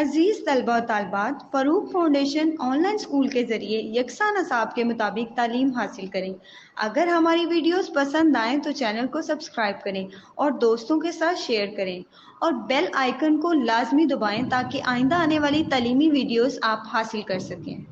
अजीज़ तलबा और तालबात, Farooq foundation online school के ज़रिए यकसा नसाब के मुताबिक तालीम हासिल करें। अगर हमारी वीडियोस पसंद आएँ तो चैनल को सब्सक्राइब करें और दोस्तों के साथ शेयर करें और बेल आइकन को लाजमी दबाएं ताकि आइंदा आने वाली तालीमी वीडियोस आप हासिल कर सकें।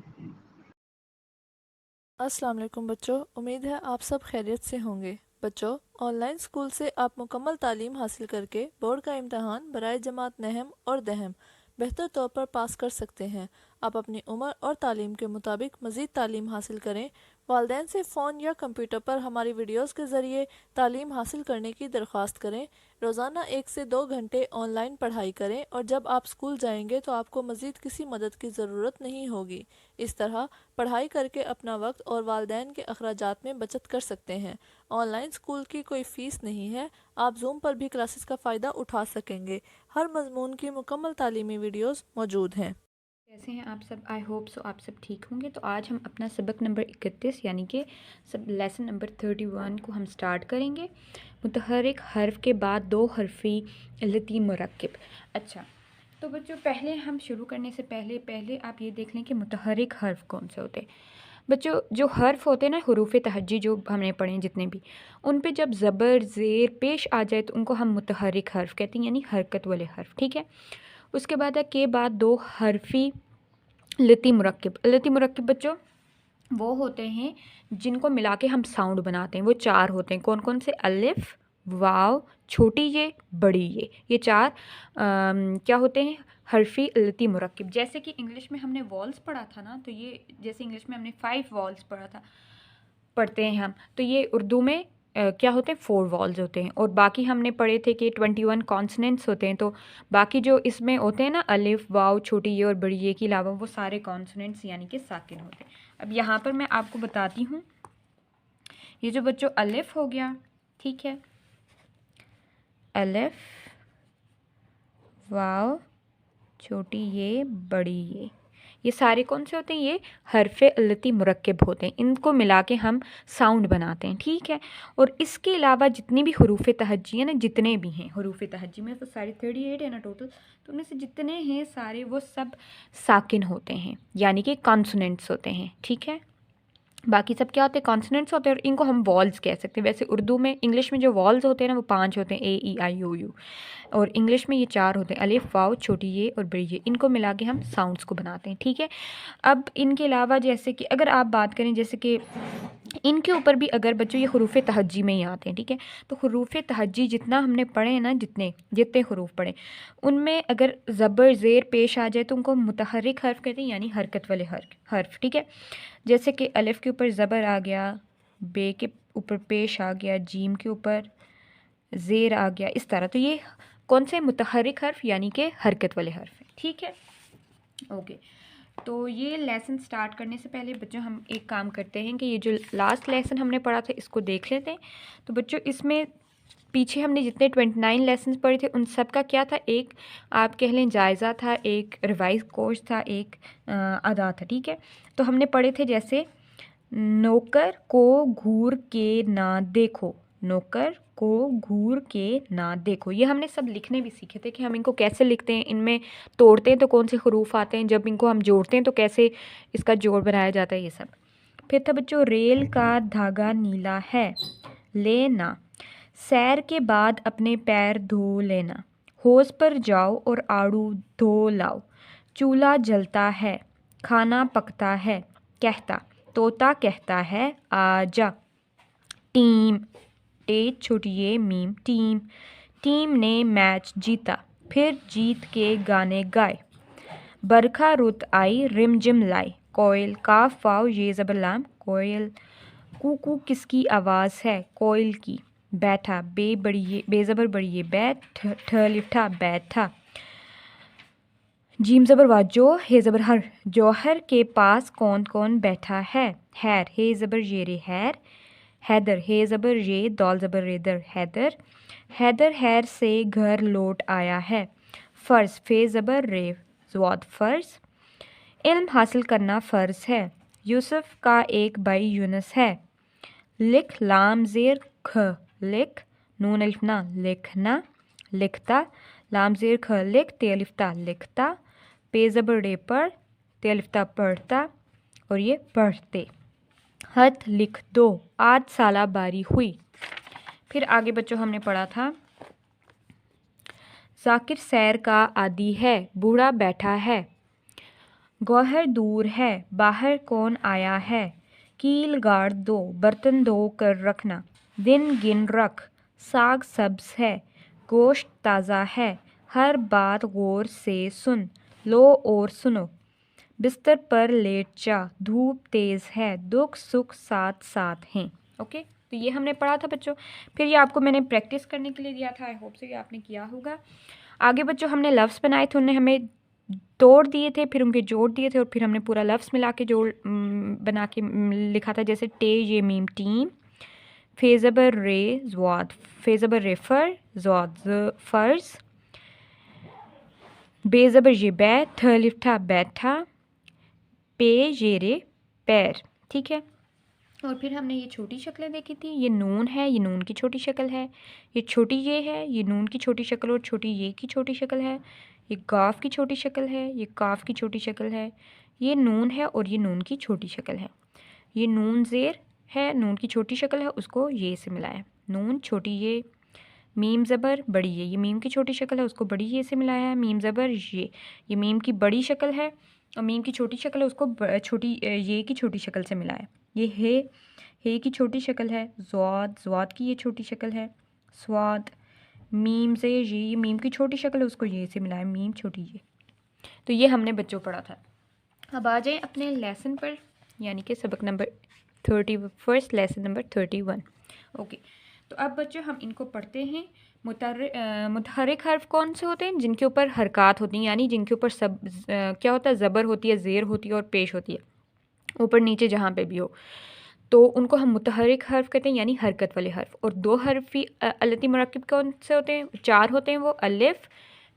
अस्सलाम वालेकुम बच्चों, उम्मीद है आप सब खैरियत से होंगे। बच्चों, ऑनलाइन स्कूल से आप मुकम्मल तालीम हासिल करके बोर्ड का इम्तहान बराए जमात नहम और दहम बेहतर तौर पर पास कर सकते हैं। आप अपनी उम्र और तालीम के मुताबिक मज़ीद तालीम हासिल करें। वालिदैन से फ़ोन या कंप्यूटर पर हमारी वीडियोस के ज़रिए तालीम हासिल करने की दरख्वास्त करें। रोज़ाना 1 से 2 घंटे ऑनलाइन पढ़ाई करें और जब आप स्कूल जाएंगे तो आपको मज़ीद किसी मदद की ज़रूरत नहीं होगी। इस तरह पढ़ाई करके अपना वक्त और वालिदैन के अखराजात में बचत कर सकते हैं। ऑनलाइन स्कूल की कोई फ़ीस नहीं है। आप जूम पर भी क्लासेस का फ़ायदा उठा सकेंगे। हर मजमून की मुकम्मल तालीमी वीडियोस मौजूद हैं। कैसे हैं आप सब? आई होप सो आप सब ठीक होंगे। तो आज हम अपना सबक नंबर 31 यानी कि सब लेसन नंबर 31 को हम स्टार्ट करेंगे। मुतहर्रिक हर्फ के बाद दो हरफी इल्लती मुरक्किब। अच्छा, तो बच्चों पहले हम शुरू करने से पहले आप ये देख लें कि मुतहर्रिक हर्फ कौन से होते हैं। बच्चों जो हर्फ होते हैं ना, हरूफ तहज्जी जो हमने पढ़े हैं जितने भी, उन पे जब ज़बर ज़ेर पेश आ जाए तो उनको हम मुतहर्रिक हर्फ कहते हैं, यानी हरकत वाले हर्फ। ठीक है। उसके बाद है के बाद दो हरफी लती मुरक्किब। लती मुरक्किब बच्चों वो होते हैं जिनको मिला के हम साउंड बनाते हैं। वो चार होते हैं। कौन कौन से? अलिफ, वाव, छोटी ये, बड़ी ये चार क्या होते हैं? हरफी लती मुरक्किब। जैसे कि इंग्लिश में हमने वॉल्स पढ़ा था ना, तो ये जैसे इंग्लिश में हमने 5 वॉल्स पढ़ा था, पढ़ते हैं हम, तो ये उर्दू में क्या होते हैं? 4 वॉल्स होते हैं। और बाकी हमने पढ़े थे कि 21 कॉन्सनेंट्स होते हैं। तो बाकी जो इसमें होते हैं ना, अलिफ, वाव, छोटी ये और बड़ी ये के अलावा वो सारे कॉन्सनेंट्स यानी कि साकिन होते हैं। अब यहाँ पर मैं आपको बताती हूँ, ये जो बच्चों अलिफ हो गया, ठीक है, अलिफ, वाव, छोटी ये, बड़ी ये सारे कौन से होते हैं? ये हरफ़े इल्लती मुरक्किब होते हैं। इनको मिला के हम साउंड बनाते हैं। ठीक है। और इसके अलावा जितनी भी हरूफ तहज्जी है ना, जितने भी हैं हरूफ तहज्जी में, तो सारे 38 है ना टोटल, तो उनमें से जितने हैं सारे वो सब साकिन होते हैं, यानी कि कॉन्सोनेंट्स होते हैं। ठीक है। बाकी सब क्या होते हैं? कॉन्सोनेंट्स होते हैं। और इनको हम वॉल्स कह सकते हैं। वैसे उर्दू में, इंग्लिश में जो वॉल्स होते हैं ना, वो 5 होते हैं, ए ई आई ओ यू, और इंग्लिश में ये 4 होते हैं, अलिफ, वाव, छोटी ये और बड़ी ये। इनको मिला के हम साउंड्स को बनाते हैं। ठीक है। अब इनके अलावा जैसे कि अगर आप बात करें, जैसे कि इनके ऊपर भी अगर बच्चों ये हरूफ तहज्जी में ही आते हैं। ठीक है। तो हरूफ तहज्जी जितना हमने पढ़े हैं ना, जितने जितने हरूफ पढ़े, उनमें अगर ज़बर ज़ेर पेश आ जाए तो उनको मुतहर्रिक हर्फ कहते हैं, यानी हरकत वाले हर्फ। ठीक है। जैसे कि अलिफ के ऊपर ज़बर आ गया, बे के ऊपर पेश आ गया, जीम के ऊपर ज़ेर आ गया, इस तरह। तो ये कौन से? मुतहर्रिक हर्फ, यानी कि हरकत वाले हर्फ है। ठीक है। ओके। तो ये लेसन स्टार्ट करने से पहले बच्चों हम एक काम करते हैं कि ये जो लास्ट लेसन हमने पढ़ा था इसको देख लेते हैं। तो बच्चों इसमें पीछे हमने जितने 29 लेसन पढ़े थे उन सब का क्या था? एक आप कह लें जायज़ा था, एक रिवाइज कोर्स था, एक अदा था। ठीक है। तो हमने पढ़े थे जैसे नौकर को घूर के ना देखो, नौकर को घूर के ना देखो। ये हमने सब लिखने भी सीखे थे कि हम इनको कैसे लिखते हैं, इनमें तोड़ते हैं तो कौन से हरूफ आते हैं, जब इनको हम जोड़ते हैं तो कैसे इसका जोड़ बनाया जाता है, ये सब। फिर था बच्चों रेल का धागा नीला है, लेना, सैर के बाद अपने पैर धो लेना, होश पर जाओ और आड़ू धो लाओ, चूल्हा जलता है, खाना पकता है, कहता, तोता कहता है आजा, टीम, टे छोटी ये मीम, टीम, टीम ने मैच जीता, फिर जीत के गाने गाए, बरखा रुत आई रिमझिम लाई, कोयल, काफ वाव ये ज़बर लाम, कोयल, कू किसकी आवाज़ है? कोयल की, बैठा, बे बड़ी ये, बेज़बर बड़ी ये, बैठ, ठ लिफ्ठा, बैठा, जीम ज़बर वाजो, हे ज़बर हर, जौहर के पास कौन कौन बैठा है? हैर, हे ज़बर ये रे हैर, हैदर, हे ज़बर ये, दौल ज़बर रेदर, हैदर, हैदर हैर से घर लौट आया है, फ़र्ज़, फे ज़बर रे, ज़वाद, फ़र्ज़, इल्म हासिल करना फ़र्ज़ है, यूसुफ का एक भाई यूनुस है, लिख, लाम ज़ेर ख, लिख, नून अलिफ ना, लिखना, लिखता, लाम ज़ेर ख लिख, ते अलिफ ता, लिखता, पे ज़बर रे पर, ते अलिफ ता पढ़ता और ये पढ़ते। हथ लिख दो, आज साला बारी हुई। फिर आगे बच्चों हमने पढ़ा था जाकिर सैर का आदी है, बूढ़ा बैठा है। गौहर दूर है, बाहर कौन आया है। कील गाड़ दो, बर्तन धो कर रखना। दिन गिन रख, साग सब्ज है, गोश्त ताज़ा है। हर बात गौर से सुन, लो और सुनो। बिस्तर पर लेट जा, धूप तेज़ है, दुख सुख साथ साथ हैं। ओके, तो ये हमने पढ़ा था बच्चों। फिर ये आपको मैंने प्रैक्टिस करने के लिए दिया था, आई होप से ये आपने किया होगा। आगे बच्चों हमने लफ्ज़ बनाए थे, उन्हें हमें तोड़ दिए थे, फिर उनके जोड़ दिए थे और फिर हमने पूरा लफ्ज़ मिला के जोड़ बना के लिखा था। जैसे टे ये मीम टीम, फे ज़बर रे ज़वाद, फे ज़बर रेफर, ज़वाद फ़र्ज़, बे ज़बर ये बै, थ अलिफ था बैठा, पे ये रे पैर। ठीक है, और फिर हमने ये छोटी शक्लें देखी थी। ये नून है, ये नून की छोटी शक्ल है। ये छोटी ये है, ये नून की छोटी शक्ल और छोटी ये की छोटी शक्ल है। ये गाफ की छोटी शक्ल है, ये काफ की छोटी शक्ल है। ये नून है और ये नून की छोटी शक्ल है। ये नून ज़ेर है, नून की छोटी शक्ल है, उसको ये से मिलाया। नून छोटी ये, मीम ज़बर बड़ी ये मीम की छोटी शक्ल है, उसको बड़ी ये से मिलाया है। मीम ज़बर ये मीम की बड़ी शक्ल है और मीम की छोटी शक्ल है, उसको छोटी ये की छोटी शक्ल से मिलाया। ये हे की छोटी शक्ल है। ज़वाद की ये छोटी शक्ल है। स्वाद, मीम से ये मीम की छोटी शक्ल है, उसको ये से मिलाया, मीम छोटी ये। तो ये हमने बच्चों पढ़ा था। अब आ जाएं अपने लेसन पर, यानी कि सबक नंबर 31, लेसन नंबर 31। ओके, तो अब बच्चों हम इनको पढ़ते हैं। मुतहरिक हर्फ कौन से होते हैं? जिनके ऊपर हरकत होती हैं, यानी जिनके ऊपर क्या होता है, ज़बर होती है, ज़ेर होती है और पेश होती है, ऊपर नीचे जहाँ पे भी हो, तो उनको हम मुतहरिक हर्फ कहते हैं, यानी हरकत वाले हर्फ। और दो हर्फी अलती मुरक्किब कौन से होते हैं? 4 होते हैं वो, अलिफ,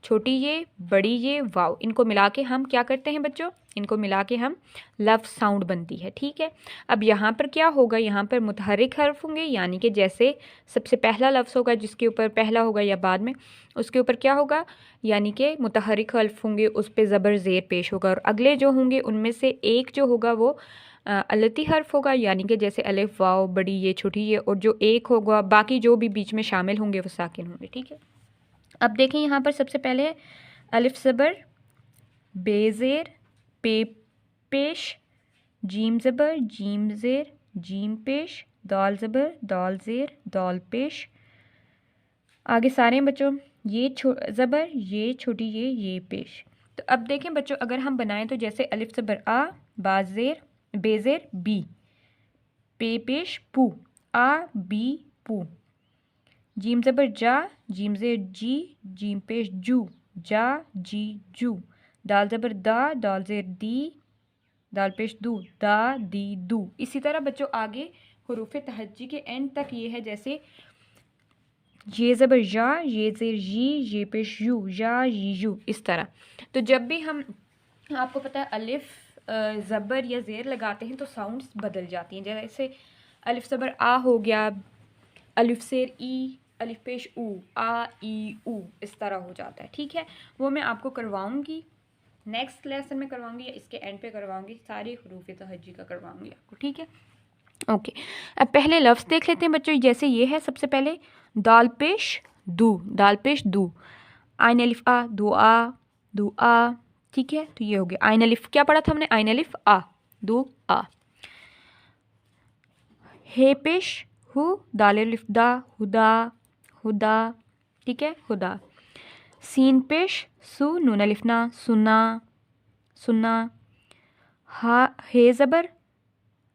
छोटी ये, बड़ी ये, वाव। इनको मिला के हम क्या करते हैं बच्चों? इनको मिला के हम लफ्ज़ साउंड बनती है। ठीक है, अब यहाँ पर क्या होगा? यहाँ पर मुतहरिक हर्फ होंगे, यानी कि जैसे सबसे पहला लफ्ज़ होगा जिसके ऊपर पहला होगा या बाद में, उसके ऊपर क्या होगा? यानी कि मुतहरिक हर्फ होंगे, उस पर ज़बर ज़ेर पेश होगा। और अगले जो होंगे उनमें से एक जो होगा वो अलती हर्फ होगा, यानी कि जैसे अलिफ, वाव, बड़ी ये, छोटी ये, और जो एक होगा, बाकी जो भी बीच में शामिल होंगे वो साकिन होंगे। ठीक है, अब देखें यहाँ पर सबसे पहले अलिफ ज़बर, बेज़ेर, पे पेश, जीम ज़बर, जीम ज़ेर, जीम पेश, दाल ज़बर, दाल ज़ेर, दाल पेश। आगे सारे बच्चों ये ज़बर, ये छोटी ये पेश। तो अब देखें बच्चों, अगर हम बनाएं तो जैसे अलिफ ज़बर आ, बाज़ेर, बेज़ेर बी, पे पेश पू, आ बी पू। जीम ज़बर जा, जीम ज़ेर जी, जीम पेश जू, जा जी जू। दाल ज़बर दा, दाल ज़ेर दी, दाल पेश दू, दा दी दू। इसी तरह बच्चों आगे हुरूफ तहज्जी के एंड तक ये है, जैसे ये ज़बर या, ये ज़ेर जी, ये पेश यू, या ये यू, इस तरह। तो जब भी हम, आपको पता है, अलिफ ज़बर या ज़ेर लगाते हैं तो साउंड्स बदल जाती हैं। जैसे अलिफ ज़बर आ हो गया, अलिफ ज़ेर ई, अलिफ पेश ऊ, आ ई ऊ, इस तरह हो जाता है। ठीक है, वो मैं आपको करवाऊँगी नेक्स्ट लेसन में, करवाऊँगी या इसके एंड पे करवाऊँगी, सारी हुरूफ तहज्जी का करवाऊँगी आपको। ठीक है, ओके। अब पहले लफ्ज़ देख लेते हैं बच्चों। जैसे ये है, सबसे पहले दाल पेश दू, दाल पेश दू, आइन अलिफ आ, दुआ, दुआ। ठीक है, तो ये हो गया। आइन अलिफ क्या पढ़ा था हमने? आइन अलिफ आ, दू आ। हे पेश हु, दाल अलिफ दा, हुदा, हुदा। ठीक है, हुदा। सीन पेश सु, नून अलिफ ना, सुना, सुना। हा, हे ज़बर,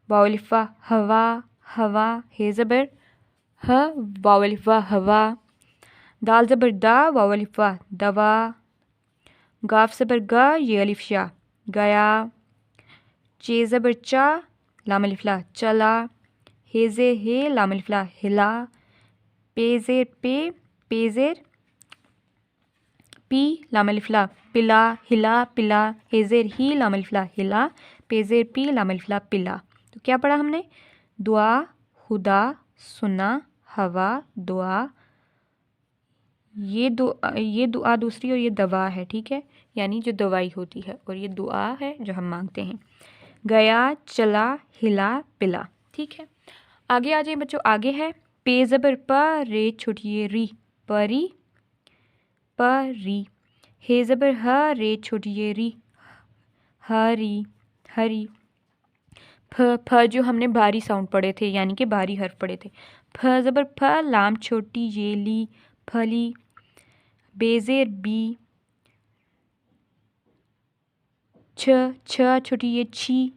वाव अलिफ वा, हवा, हवा। हे ज़बर ह, वाव अलिफ वा, हवा। दाल ज़बर दा, वाव अलिफ वा, दवा। गाफ ज़बर गा, ये अलिफ शा, गया। चे ज़बर चा, लाम अलिफ ला, चला। हे ज़े हे, लाम अलिफ ला, हिला। पे ज़ेर पे, पे ज़ेर पी, लाम अलिफ ला, पिला, हिला, पिला। हे ज़ेर ही, लाम अलिफ ला, हिला। पे ज़ेर पी, लाम अलिफ ला, पिला। तो क्या पढ़ा हमने? दुआ, हुदा, सुना, हवा, दुआ, ये दुआ दूसरी और ये दवा है, ठीक है, यानी जो दवाई होती है, और ये दुआ है जो हम मांगते हैं। गया, चला, हिला, पिला, ठीक है। आगे आ जाइए बच्चों, आगे है पे ज़बर प, रे छोटी री, परी, परी। हे ज़बर ह, रे छोटी री, हरी, हरी। फ जो हमने भारी साउंड पढ़े थे, यानी कि भारी हर्फ पढ़े थे। फ ज़बर फ, लाम छोटी ये ली, फली। बेज़ेर बी, छ छोटी ये छी,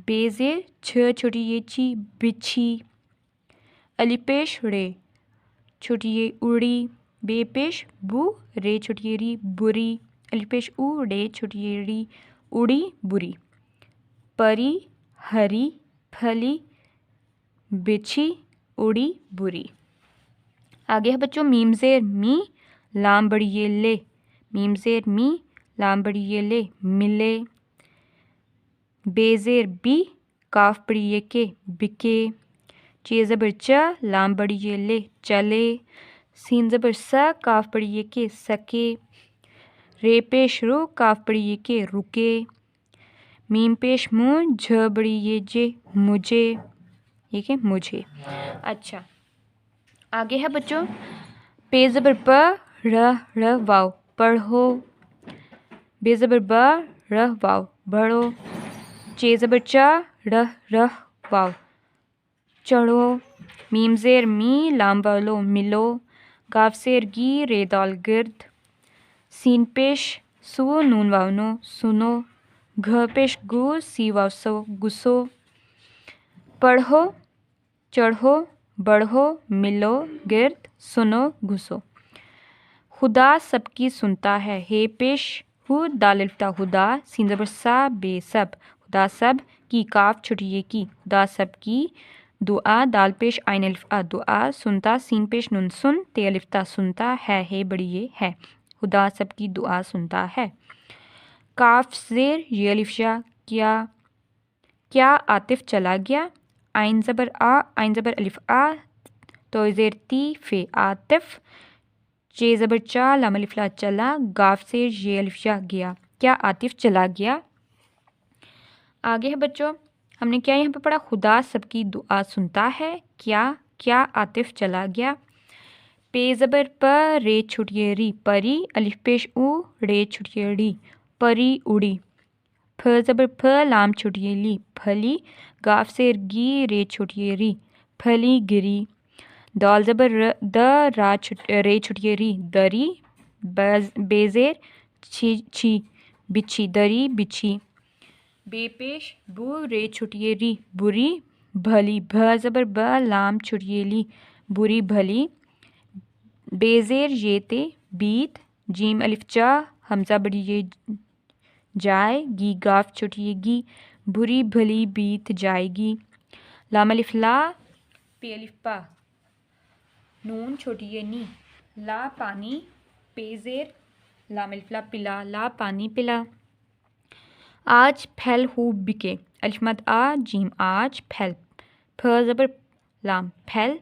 बेज़ेर छ छोटी ये छी, बिछी। अलिपेश रे, छोटी ये उड़ी, बेपेश बू, रे छोटी ये री, बुरी। अलिपेश ऊ, रे छोटी ये री, उड़ी, बुरी। परी, हरी, फली, बिछी, उड़ी, बुरी। आगे है बच्चों मीम ज़ेर मी, लाम बड़ी ये ले, मीम ज़ेर मी, लाम बड़ी ये ले, मिले। बेज़ेर बी, काफ बड़ी ये के, बिके। चे ज़बर च, लाम बड़ी ये ले, चले। सीन ज़बर स, काफ बड़ी ये के, सके। रे पेश रू, काफ बड़ी ये के, रुके। मीम पेश मुँह, झ बड़ी ये जे, मुझे, ठीक है, मुझे। अच्छा, आगे है बच्चों पे ज़बर प, र वाव, पढ़ो। बे ज़बर ब, र वाव, बढ़ो। चे ज़बर च, र वाव, चढ़ो। मीम ज़ेर मी, लाम वालो, मिलो। गाफ ज़ेर गी, रे दाल गिर्द। सीन पेश सु, नून वाव नो, सुनो। घ पेश गु, सी वाव सो, गुसो। पढ़ो, चढ़ो, बढ़ो, मिलो, गिर्द, सुनो, घुसो। खुदा सबकी सुनता है, हे पेश हु, दाल अलिफ्ता हुदा, सीन ज़बर सा, बे सब। खुदा सब की, काफ छोटी ये की, खुदा सब की। दुआ, दाल पेश आइन अलिफ आ, दुआ। सुनता, सीन पेश नुन सुन, ते अलिफ्ता, सुनता है, हे बड़ी ये है। खुदा सब की दुआ सुनता है। काफ ज़ेर ये अलिफ्शा, क्या आतिफ चला गया। आइन ज़बर आ, आइन ज़बर अलिफ आ, तो ज़ेर ती, फे आतिफ। चे ज़बर चा, लाम अलिफ ला, चला। गाफ से ये अलिफ्शा, गया, क्या आतिफ चला गया। आगे है बच्चों हमने क्या यहाँ पे पढ़ा, खुदा सबकी दुआ सुनता है, क्या आतिफ चला गया। पे ज़बर प, रे छुटिए री, परी। अलिफ पेश ऊ, रे छुटिए री, परी, उड़ी। फ ज़बर फ, लाम छुटिए ली, फली। गाफ से गी, रे छुटिए री, फली, गिरी। दाल ज़बर द, रे छुटिए री, दरी। बेज़ेर छी, बिछी, दरी, बिछी। बेपेश बू, रे छुटिए री, बुरी, भली। भ ज़बर ब, लाम छुटिए ली, बुरी, भली। बेज़ेर ये ते, बीत। जीम अलिफ चा, हमज़ा बड़ी ये जाए, गी गाफ छुटिए गी, बुरी भली बीत जाएगी। लाम अलिफ ला, पे अलिफ पा, नून छोटी ये नी, ला पानी। पे ज़ेर लाम अलिफ ला, पिला, ला पानी पिला। आज फैल खूब बिके, अलिफ मद आ, जीम आज, फैल। फ ज़बर लाम, फैल।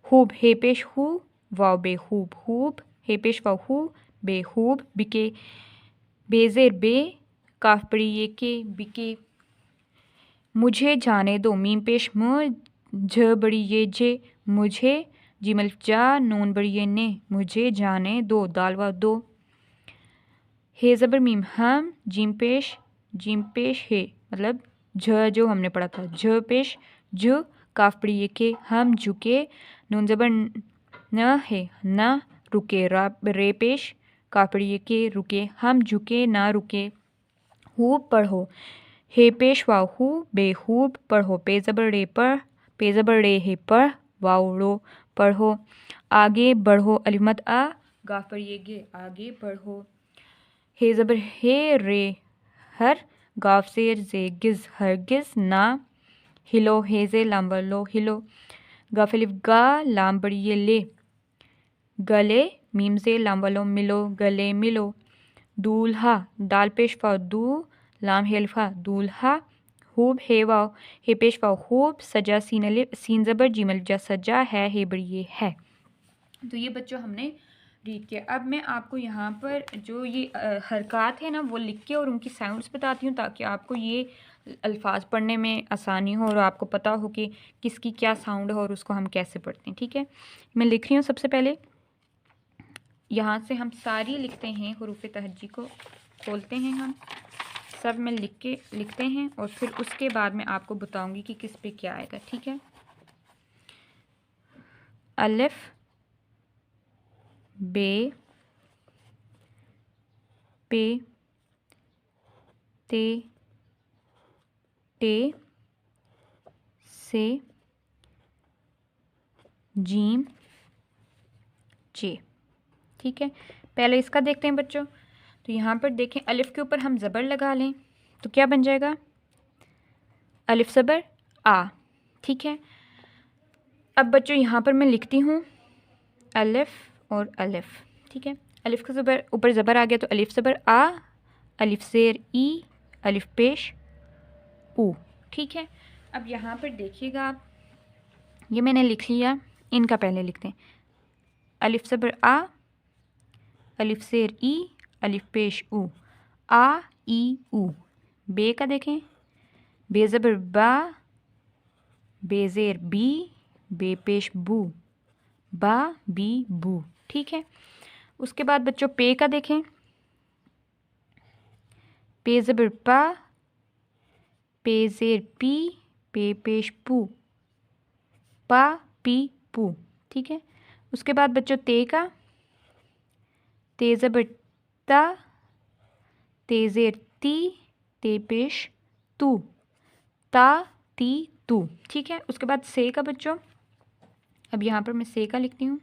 खूब, हे पेश हु, वाव बेखूब, खूब। हे पेश वाव हु, बेखूब, बिके। बेज़ेर बे, काफ बड़ी ये के, बिके। मुझे जाने दो, मीम पेश मु, झ बड़ी ये जे, मुझे। जीम अलिफ जा, नून बड़ी ये ने, मुझे जाने दो, दाल वाव दो। हे ज़बर मीम हम, जीम पेश हे, मतलब झ जो हमने पढ़ा था, झ पेश झ, काफ बड़ी ये के, हम झुके। नून ज़बर न है, न रुके। रे पेश काफ बड़ी ये के, रुके, हम झुके, ना रुके। खूब पढ़ो, हे पेश वाव हु, बेखूब पढ़ो। पे ज़बर रे पर, पे ज़बर रे हे पर, वाव रो, पढ़ो। आगे बढ़ो, अलिफ मद आ, गाफ पर ये गे, आगे बढ़ो। हे ज़बर हे, रे हर, गाफ से जे गिज, हरगिज, ना। हिलो, हे जे लाम लो, हिलो। गाफ अलिफ गा, लाम बड़ी ये ले, गले। मीम से लाम वालो, मिलो, गले मिलो। दूल्हा, दाल पेश वाव दू, लाम हे अलिफ हा, दूल्हा। खूब, हे वाव, हे पेश वाव खूब। सजा, सीन ज़बर जीम अलिफ जा, सजा है, हे बड़ी ये है। तो ये बच्चों हमने रीड किया। अब मैं आपको यहाँ पर जो ये हरकत है ना वो लिख के और उनकी साउंड्स बताती हूँ, ताकि आपको ये अल्फाज पढ़ने में आसानी हो और आपको पता हो कि किसकी क्या साउंड है और उसको हम कैसे पढ़ते हैं। ठीक है, मैं लिख रही हूँ। सबसे पहले यहाँ से हम सारी लिखते हैं, हुरूफ तहज्जी को खोलते हैं, हम सब में लिखते हैं और फिर उसके बाद मैं आपको बताऊंगी कि किस पे क्या आएगा। ठीक है, अलिफ, बे, पे, ते, टे, से, जीम, चे। ठीक है, पहले इसका देखते हैं बच्चों। तो यहाँ पर देखें, अलिफ के ऊपर हम ज़बर लगा लें तो क्या बन जाएगा? अलिफ ज़बर आ। ठीक है, अब बच्चों यहाँ पर मैं लिखती हूँ अलिफ और अलिफ। ठीक है, अलिफ का ज़बर ऊपर ज़बर आ गया तो अलिफ ज़बर आ, अलिफ ज़ेर ई, अलिफ पेश ऊ। ठीक है, अब यहाँ पर देखिएगा आप, ये मैंने लिख लिया, इनका पहले लिखते हैं। अलिफ ज़बर आ, अलिफ ज़ेर ई, अलिफ पेश ऊ, आ ई ऊ। बे का देखें, बे ज़बर बा, बे ज़ेर बी, बे पेश बू, बा बी बू। ठीक है, उसके बाद बच्चों पे का देखें, पे ज़बर पा, पे ज़ेर पी, पे पेश पू, पा पी पू। ठीक है, उसके बाद बच्चों ते का, ते ज़बर ता, ते ज़ेर ती, ते पेश तू, ता ती तू। ठीक है, उसके बाद से का बच्चों, अब यहाँ पर मैं से का लिखती हूँ।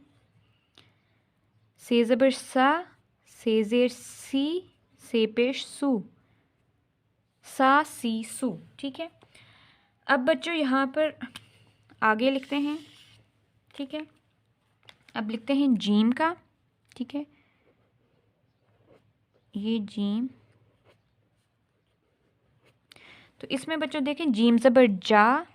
से ज़बर सा, से ज़ेर सी, से पेश सू, सा सी सू। ठीक है, अब बच्चों यहाँ पर आगे लिखते हैं। ठीक है, अब लिखते हैं जीम का। ठीक है, ये जीम, तो इसमें बच्चों देखें, जीम ज़बर जा,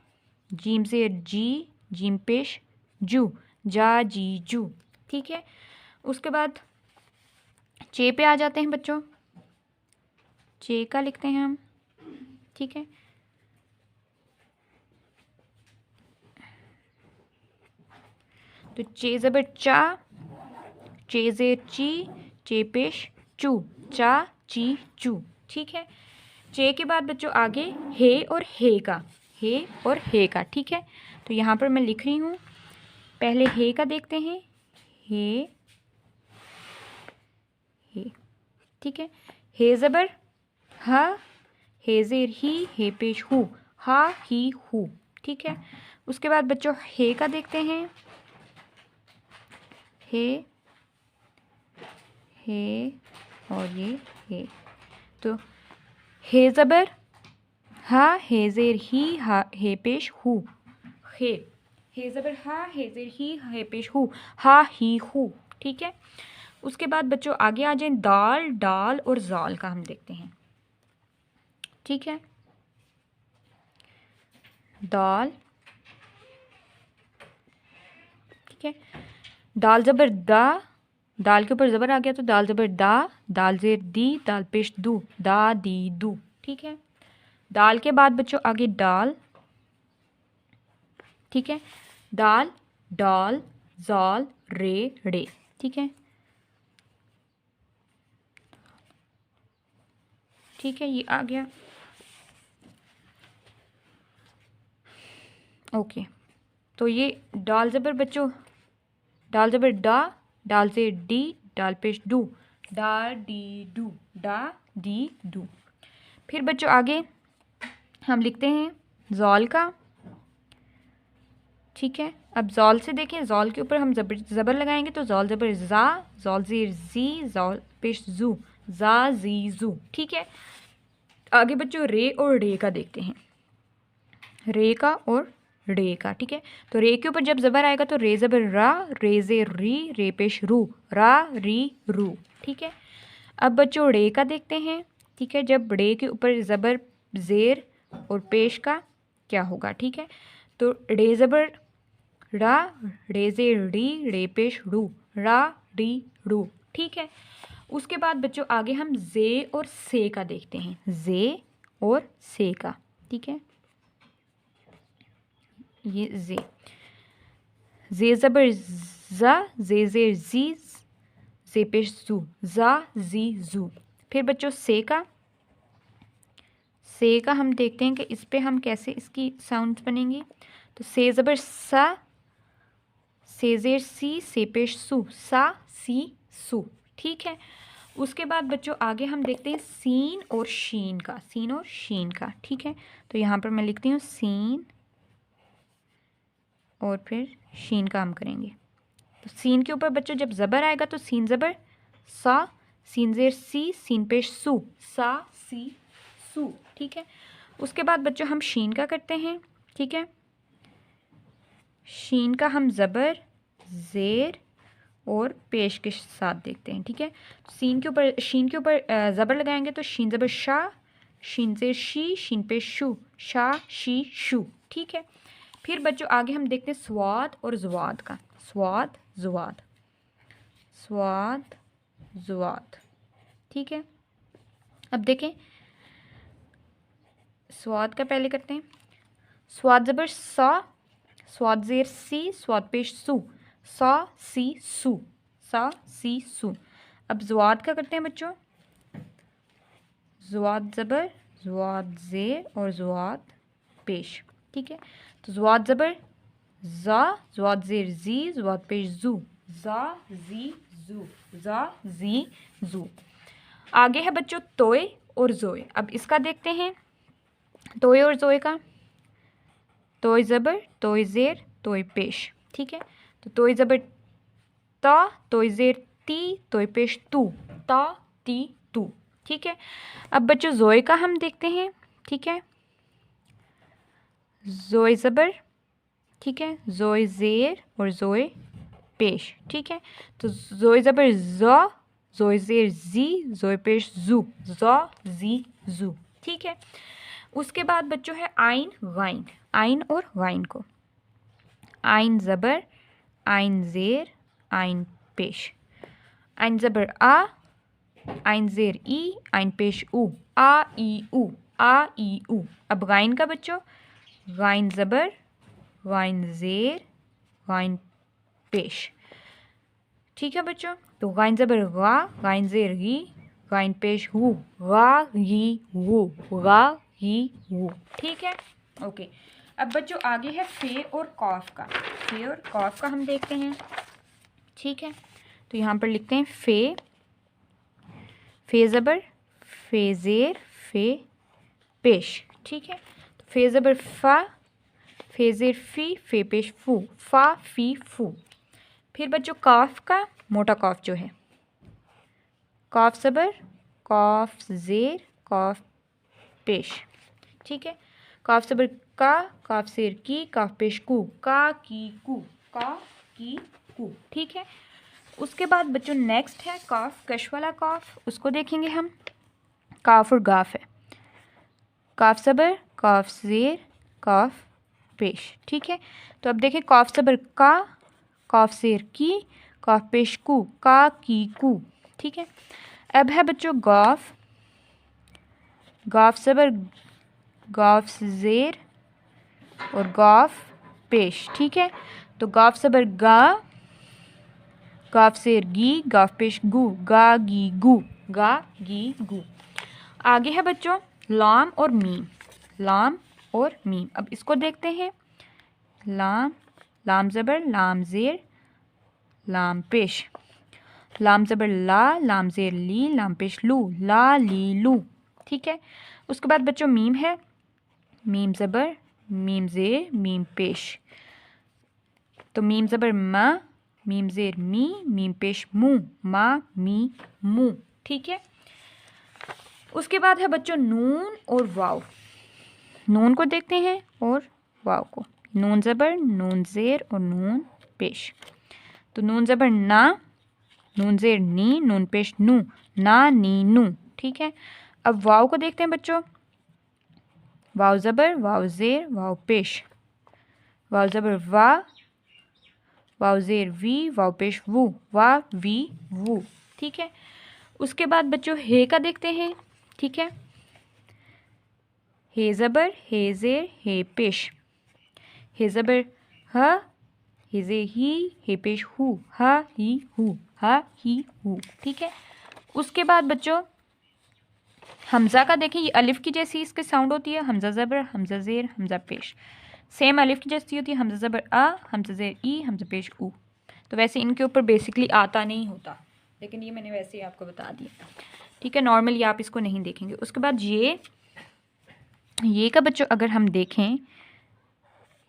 जीम ज़ेर जी, जीम पेश जू, जा जी जू। ठीक है, उसके बाद चे पे आ जाते हैं बच्चों। चे का लिखते हैं हम। ठीक है, तो चे ज़बर चा, चे ज़ेर ची, चे पेश चू, चा ची चू। ठीक है, चे के बाद बच्चों आगे हे और हे का, हे और हे का। ठीक है, तो यहाँ पर मैं लिख रही हूँ, पहले हे का देखते हैं, हे, हे। ठीक है, हे ज़बर हा, हे ज़ेर ही, हे पेश हु, हा ही हु। ठीक है, उसके बाद बच्चों हे का देखते हैं, हे, हे और ये हे। तो हे ज़बर हा, हे ज़ेर ही, हा हे पेश हु, हे, हे ज़बर हा, हे ज़ेर ही, हे पेश हु, हा ही हु। ठीक है, उसके बाद बच्चों आगे आ जाए, दाल, डाल और जाल का हम देखते हैं। ठीक है, दाल। ठीक है, दाल ज़बर दा, दाल के ऊपर ज़बर आ गया तो दाल ज़बर दा, दाल ज़ेर दी, दाल पेश दू, दा दी दू। ठीक है, दाल के बाद बच्चों आगे डाल। ठीक है, दाल, डाल, जाल, रे, रे। ठीक है, ठीक है, ये आ गया। ओके, तो ये डाल ज़बर बच्चों, डाल ज़बर डा, डाल से डी, डाल पेश डू, डा डी डू, डा डी डू। फिर बच्चों आगे हम लिखते हैं जॉल का। ठीक है, अब जॉल से देखें, जॉल के ऊपर हम ज़बर लगाएंगे तो जॉल ज़बर ज़ा, जॉल ज़ेर जी, जॉल पेश जू, ज़ा जी जू। ठीक है, आगे बच्चों रे और रे का देखते हैं, रे का और रे का। ठीक है, तो रे के ऊपर जब ज़बर आएगा तो रे ज़बर रा, रे ज़ेर री, रे पेश रू, रा री रू। ठीक है, अब बच्चों रे का देखते हैं। ठीक है, जब रे के ऊपर ज़बर ज़ेर और पेश का क्या होगा। ठीक है, तो रे ज़बर रा, रे ज़ेर री, रे पेश रू, रा री रू। ठीक है, उसके बाद बच्चों आगे हम जे और से का देखते हैं, जे और से का। ठीक है, ये जे ज़बर ज़ा, जे ज़ेर जी, जे पेश जू, ज़ा जी जू। फिर बच्चों से का हम देखते हैं कि इस पे हम कैसे इसकी साउंड बनेंगी। तो से ज़बर सा, से ज़ेर सी, से पेश सू, सा सी सू। ठीक है, उसके बाद बच्चों आगे हम देखते हैं सीन और शीन का, सीन और शीन का। ठीक है, तो यहाँ पर मैं लिखती हूँ सीन और फिर शीन का हम करेंगे। तो सीन के ऊपर बच्चों जब ज़बर आएगा तो सीन ज़बर सा, सीन ज़ेर सी, सीन पेश सू, सा सी सू। ठीक है, उसके बाद बच्चों हम शीन का करते हैं। ठीक है, शीन का हम ज़बर, ज़ेर और पेश के साथ देखते हैं। ठीक है, शीन के ऊपर ज़बर लगाएंगे तो शीन ज़बर शा, शीन ज़ेर शी, शीन पेश शू, शा शी शू। ठीक है, फिर बच्चों आगे हम देखते हैं स्वाद और ज़वाद का, स्वाद ज़वाद, स्वाद ज़वाद। ठीक है, अब देखें स्वाद का पहले करते हैं। स्वाद ज़बर सा, स्वाद ज़ेर सी, स्वाद पेश सू, सा सी सू, सा सी सू। अब ज़वाद का करते हैं बच्चों। ज़वाद ज़बर, ज़वाद ज़ेर और ज़वाद पेश। ठीक है, तो ज़वाद ज़बर ज़ा, ज़वाद ज़ेर जी, ज़वाद पेश जू, ज़ा जी जू, ज़ा जी जू। आगे है बच्चों तोय और जोय। अब इसका देखते हैं तोय और जोय का। तोय ज़बर, तोय ज़ेर, तोय पेश। ठीक है, तो तोय ज़बर ता, तोय ज़ेर ती, तोय पेश तू, ता ती तू। ठीक है, अब बच्चों जोय का हम देखते हैं। ठीक है, जोय ज़बर, ठीक है, जोय ज़ेर और जोय पेश। ठीक है, तो जोय ज़बर ज़ा, जोय ज़ेर जी, जोय पेश जू, ज़ा जी जू। ठीक है, उसके बाद बच्चों है आइन गाइन, आइन और गाइन को। आइन ज़बर, आइन ज़ेर, आइन पेश। आइन ज़बर आ, आइन ज़ेर ई, आइन पेश ऊ, आ ई ऊ, आ ई ऊ। अब गाइन का बच्चों गाइन ज़बर, गाइन ज़ेर, गाइन पेश। ठीक है बच्चों, तो गाइन ज़बर गा, गाइन ज़ेर गी, गाइन पेश हु, गा गी वो, गा गी वो। ठीक है, ओके। अब बच्चों आगे है फे और कॉफ का, फे और कॉफ का हम देखते हैं। ठीक है, तो यहाँ पर लिखते हैं फे, फे ज़बर, फे ज़ेर, फे पेश। ठीक है, तो फे ज़बर फा, फे ज़ेर फी, फे पेश फू, फा फी फू। फिर बच्चों काफ का, मोटा काफ जो है, काफ ज़बर, काफ ज़ेर, काफ पेश। ठीक है, काफ ज़बर का, काफ ज़ेर की, काफ पेश कू, का की कू, का की कू। ठीक है, उसके बाद बच्चों नेक्स्ट है काफ, कश वाला काफ, उसको देखेंगे हम। काफ और गाफ है, काफ ज़बर, काफ ज़ेर, काफ पेश। ठीक है, तो अब देखें काफ ज़बर का, काफ ज़ेर की, काफ पेश कू, का की कू। ठीक है, अब है बच्चों गाफ, गाफ ज़बर, गाफ ज़ेर और गाफ पेश। ठीक है, तो गाफ ज़बर गा, गाफ ज़ेर गी, गाफ पेश गू, गा गी गू, गा गी गू। आगे है बच्चों लाम और मीम, लाम और मीम। अब इसको देखते हैं। लाम, लाम ज़बर, लाम ज़ेर, लाम पेश। लाम ज़बर ला, लाम ज़ेर ली, लाम पेश लू, ला ली लू। ठीक है, उसके बाद बच्चों मीम है, मीम ज़बर, मीम ज़ेर, मीम पेश। तो मीम ज़बर मा, मीम ज़ेर मी, मीम पेश मू, मा मी मू। ठीक है, उसके बाद है बच्चों नून और वाव। नून को देखते हैं और वाव को। नून ज़बर, नून ज़ेर और नून पेश। तो नून ज़बर ना, नून ज़ेर नी, नून पेश नू, ना नी नू। ठीक है, अब वाव को देखते हैं बच्चों। वाव ज़बर, वाव ज़ेर, वाव पेश। वाव ज़बर वा, वाव ज़ेर वी, वाव पेश वू, वा वी वू। ठीक है, उसके बाद बच्चों हे का देखते हैं। ठीक है, हे ज़बर, हे ज़ेर, हे पेश, हे ज़बर ह, हे ज़ेर ही, हे पेश हु, हा ही हु, हा ही हु। ठीक है, उसके बाद बच्चों हमज़ा का देखें, ये अलिफ की जैसी इसके साउंड होती है, हमज़ा ज़बर, हमज़ा ज़ेर, हमज़ा पेश। सेम अलिफ की जैसी होती है, हमज़ा ज़बर आ, हमज़ा ज़ेर ई, हमज़ा पेश ऊ। तो वैसे इनके ऊपर बेसिकली आता नहीं होता, लेकिन ये मैंने वैसे ही आपको बता दिया। ठीक है, नॉर्मली आप इसको नहीं देखेंगे। उसके बाद ये का बच्चों अगर हम देखें,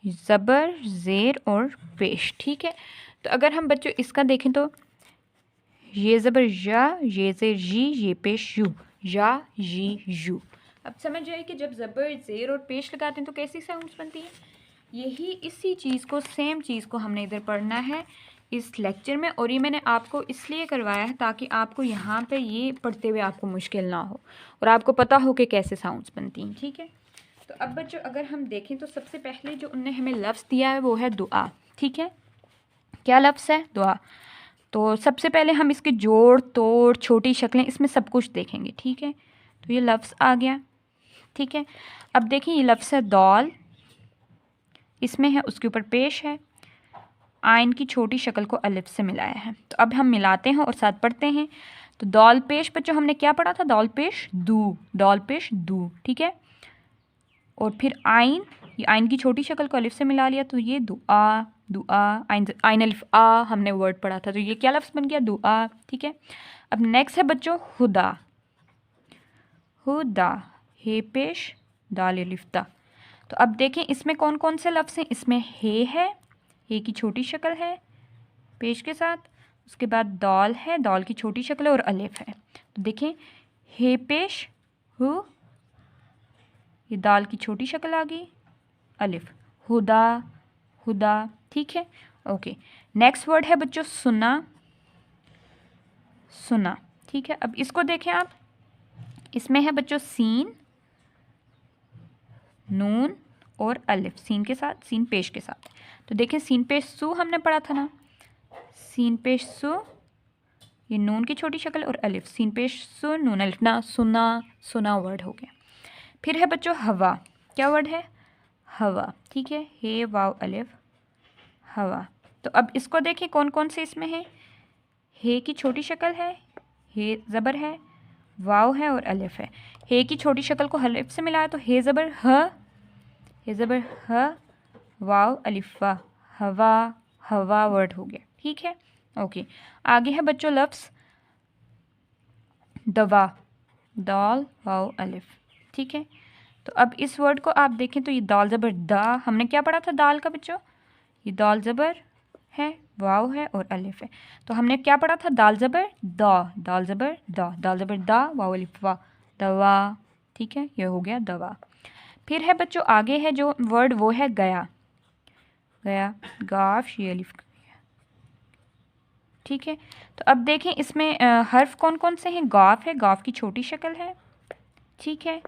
ज़बर, ज़ेर और पेश। ठीक है, तो अगर हम बच्चों इसका देखें तो ये ज़बर या, ये ज़ेर जी, ये पेश यू, या जी यू। अब समझ जाए कि जब ज़बर, ज़ेर और पेश लगाते हैं तो कैसी साउंड्स बनती हैं। यही इसी चीज़ को, सेम चीज़ को हमने इधर पढ़ना है इस लेक्चर में, और ये मैंने आपको इसलिए करवाया है ताकि आपको यहाँ पे ये पढ़ते हुए आपको मुश्किल ना हो और आपको पता हो कि कैसे साउंड्स बनती हैं। ठीक है, तो अब बच्चों अगर हम देखें तो सबसे पहले जो उनने हमें लफ्ज़ दिया है वो है दुआ। ठीक है, क्या लफ्ज़ है? दुआ। तो सबसे पहले हम इसके जोड़ तोड़, छोटी शक्लें, इसमें सब कुछ देखेंगे। ठीक है, तो ये लफ्ज़ आ गया। ठीक है, अब देखिए ये लफ्ज़ है दौल, इसमें है, उसके ऊपर पेश है, आइन की छोटी शक्ल को अलिफ से मिलाया है। तो अब हम मिलाते हैं और साथ पढ़ते हैं। तो दौल पेश बच्चों हमने क्या पढ़ा था? दौल पेश दू, दौल पेश दू। ठीक है, और फिर आइन, ये आइन की छोटी शक्ल को अलिफ से मिला लिया, तो ये दुआ, दुआ, आइन आइन अलिफ आ हमने वर्ड पढ़ा था, तो ये क्या लफ्ज़ बन गया? दुआ। ठीक है, अब नेक्स्ट है बच्चों हुदा, हुदा, हे पेश दाल अलिफ दा। तो अब देखें इसमें कौन कौन से लफ्ज़ हैं। इसमें हे है, हे की छोटी शक्ल है पेश के साथ, उसके बाद दौल है, दौल की छोटी शक्ल है, और अलिफ है। तो देखें हे पेश हु, ये दाल की छोटी शक्ल आ गई, अलिफ, हुदा, हुदा। ठीक है, ओके। नेक्स्ट वर्ड है बच्चों सुना, सुना। ठीक है, अब इसको देखें आप, इसमें है बच्चों सीन, नून और अलिफ, सीन के साथ, सीन पेश के साथ। तो देखें सीन पेश सु हमने पढ़ा था ना, सीन पेश सु, ये नून की छोटी शक्ल और अलिफ, सीन पेश सु नून अलिफ ना, सुना, सुना वर्ड हो गया। फिर है बच्चों हवा, क्या वर्ड है? हवा। ठीक है, हे वाव अलिफ, हवा। तो अब इसको देखें कौन कौन से इसमें है। हे की छोटी शक्ल है, हे ज़बर है, वाव है और अलिफ है। हे की छोटी शक्ल को अलिफ से मिलाया तो हे ज़बर ह, हे ज़बर ह, वाव अलिफ वा, हवा, हवा वर्ड हो गया। ठीक है, ओके। आगे है बच्चों लफ्ज़ दवा, दाल वाव अलिफ। ठीक है, तो अब इस वर्ड को आप देखें तो ये दाल ज़बर दा, हमने क्या पढ़ा था दाल का बच्चों? ये दाल ज़बर है, वाव है और अलिफ है। तो हमने क्या पढ़ा था? दाल ज़बर दा, दाल ज़बर दा, दाल ज़बर दा, वाव अलिफ वा, दवा। ठीक है, ये हो गया दवा। फिर है बच्चों आगे है जो वर्ड वो है गया, गया, गाफ ये अलिफ। ठीक है, तो अब देखें इसमें हर्फ कौन कौन से हैं। गाफ है, गाफ की छोटी शक्ल है। ठीक है,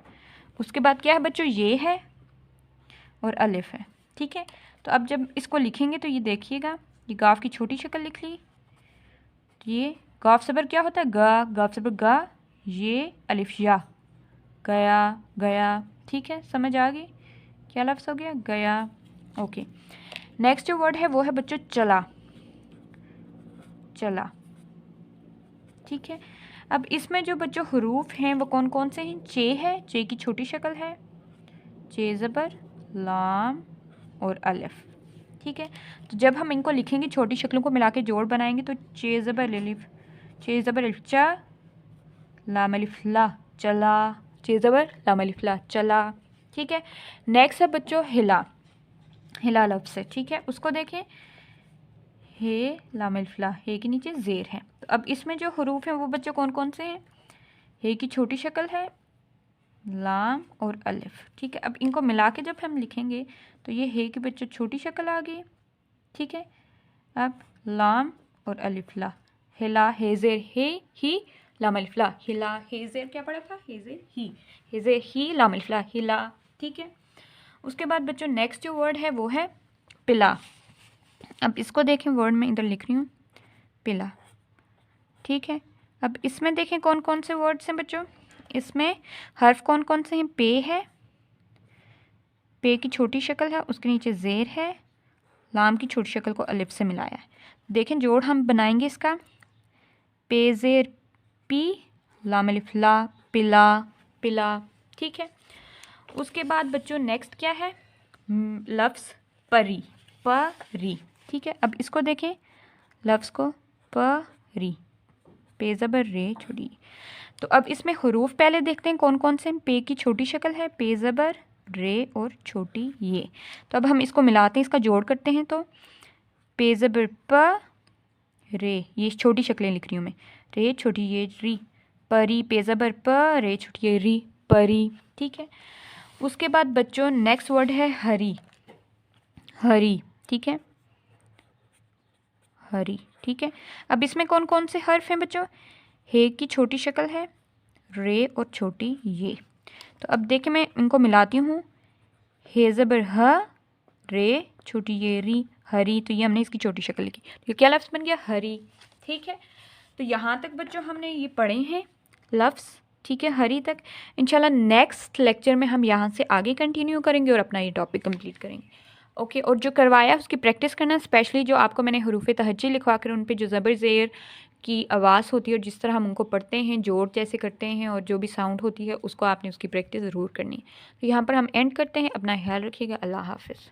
उसके बाद क्या है बच्चों? ये है और अलिफ है। ठीक है, तो अब जब इसको लिखेंगे तो ये देखिएगा, ये गाफ की छोटी शक्ल लिख ली, ये गाफ ज़बर क्या होता है? गा, गाफ ज़बर गा, ये अलिफ या, गया, गया। ठीक है, समझ आ गई क्या लफ्ज़ हो गया? गया। ओके, नेक्स्ट जो वर्ड है वो है बच्चों चला, चला। ठीक है, अब इसमें जो बच्चों हरूफ हैं वो कौन कौन से हैं? चे है, चे की छोटी शक्ल है, चे ज़बर, लाम और अलिफ। ठीक है, तो जब हम इनको लिखेंगे छोटी शक्लों को मिला के जोड़ बनाएंगे तो चे ज़बर अलिफ, चे ज़बर अलिफ चा, लाम अलिफ ला, चला, चे ज़बर लाम अलिफ ला, चला। ठीक है, नेक्स्ट है बच्चों हिला, हिला लफ्ज़ है। ठीक है, उसको देखें, हे लाम अलिफ ला, हे के नीचे ज़ेर है। तो अब इसमें जो हरूफ हैं वो बच्चों कौन कौन से हैं? हे की छोटी शक्ल है, लाम और अलिफ। ठीक है, अब इनको मिला के जब हम लिखेंगे तो ये हे की बच्चों छोटी शक्ल आ गई। ठीक है, अब लाम और अलिफ ला, हिला, हेज़ेर हे ही, लाम अलिफ ला, हिला, हेज़ेर क्या पढ़ा था? हेज़ेर ही, हेज़ेर ही, लाम अलिफ ला, हिला। ठीक है, उसके बाद बच्चों नेक्स्ट जो वर्ड है वो है पिला। अब इसको देखें, वर्ड में इधर लिख रही हूँ पिला, ठीक है। अब इसमें देखें कौन कौन से वर्ड्स हैं बच्चों, इसमें हर्फ कौन कौन से हैं, पे है, पे की छोटी शक्ल है, उसके नीचे ज़ेर है, लाम की छोटी शक्ल को अलिफ से मिलाया है। देखें जोड़ हम बनाएंगे इसका, पे ज़ेर पी, लाम अलिफ ला, पिला, पिला, ठीक है। उसके बाद बच्चों नेक्स्ट क्या है, लफ्ज़ परी, परी, ठीक है। अब इसको देखें, लफ्ज़ को परी, पे ज़बर रे छोटी। तो अब इसमें हुरूफ पहले देखते हैं कौन कौन से। पे की छोटी शक्ल है, पे ज़बर रे और छोटी ये। तो अब हम इसको मिलाते हैं, इसका जोड़ करते हैं। तो पे ज़बर प रे, ये छोटी शक्लें लिख रही हूँ मैं, रे छोटी ये री, परी, पे ज़बर प रे छोटी ये री, परी, ठीक है। उसके बाद बच्चों नेक्स्ट वर्ड है हरी, हरी, ठीक है, हरी, ठीक है। अब इसमें कौन कौन से हर्फ हैं बच्चों, हे की छोटी शक्ल है, रे और छोटी ये। तो अब देखिए मैं इनको मिलाती हूँ, हे ज़बर ह, रे छोटी ये री, हरी। तो ये हमने इसकी छोटी शक्ल लिखी, तो ये क्या लफ्ज़ बन गया, हरी, ठीक है। तो यहाँ तक बच्चों हमने ये पढ़े हैं लफ्ज़, ठीक है, हरी तक। इंशाल्लाह नेक्स्ट लेक्चर में हम यहाँ से आगे कंटिन्यू करेंगे और अपना ये टॉपिक कंप्लीट करेंगे, ओके। और जो करवाया उसकी प्रैक्टिस करना, स्पेशली जो आपको मैंने हरूफ तहज्जी लिखवा कर उन पे जो ज़बर ज़ेर की आवाज़ होती है और जिस तरह हम उनको पढ़ते हैं, जोड़ जैसे करते हैं और जो भी साउंड होती है, उसको आपने उसकी प्रैक्टिस ज़रूर करनी है। तो यहाँ पर हम एंड करते हैं। अपना ख्याल रखिएगा। अल्लाह हाफ़िज़।